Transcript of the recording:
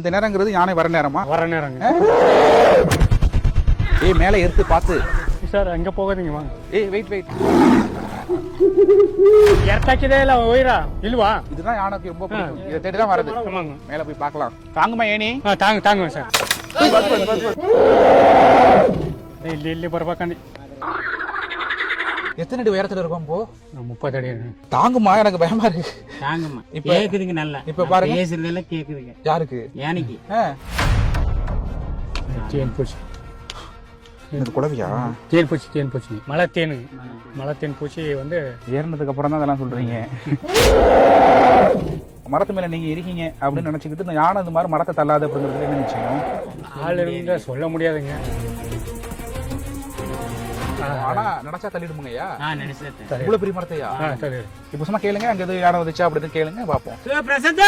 இந்த நேரங்கிறது யானை வர நேரமா? வர நேரங்க. ஏய் மேலே எடுத்து பார்த்து சார் அங்கே போகாதீங்க வாங்க. ஏய் வெயிட் எர்த்தாக்கிதே இல்லை ஒயிரா இல்லவா? இதுதான் யானைக்கு ரொம்ப பிடிக்கும். இதை தேடி தான் வருது. ஆமாங்க. மேலே போய் பார்க்கலாம். தாங்குமா ஏனி? தாங்க சார். ಇಲ್ಲಿ ಬರ್ಬೇಕಂడి. எத்தனை அடி உயரத்துல இருக்கும் போ? 30 அடி. தாங்குமா? எனக்கு பயமா இருக்கு. தாங்கம்மா. இப்ப கேக்குதுங்க நல்லா. இப்ப பாருங்க. பேசுறதெல்லாம் கேக்குதுங்க. யாருக்கு? யானைக்கு. தேன் பூச்சி. இது குளவியா? தேன் பூச்சி. மலை தேன் பூச்சி வந்து ஏறினதுக்கு அப்புறம் தான் அதெல்லாம் சொல்றீங்க. மரத்து மேல நீங்க இருக்கீங்க அப்படின்னு நினைச்சுக்கிட்டு இந்த யானை இந்த மாதிரி மரத்தை தள்ளாது அப்படிங்கிறது என்ன நிச்சயம்? ஆள் இருந்தா சொல்ல முடியாதுங்க. ஆனா நினைச்சா தள்ளிடுமுங்கய்யா. நினைச்சேன். இவ்வளவு பெரிய மரத்தையா? சரி. இப்ப சும்மா கேளுங்க, அங்க எது யானை வந்துச்சா அப்படின்னு கேளுங்க பாப்போம். பிரசாத்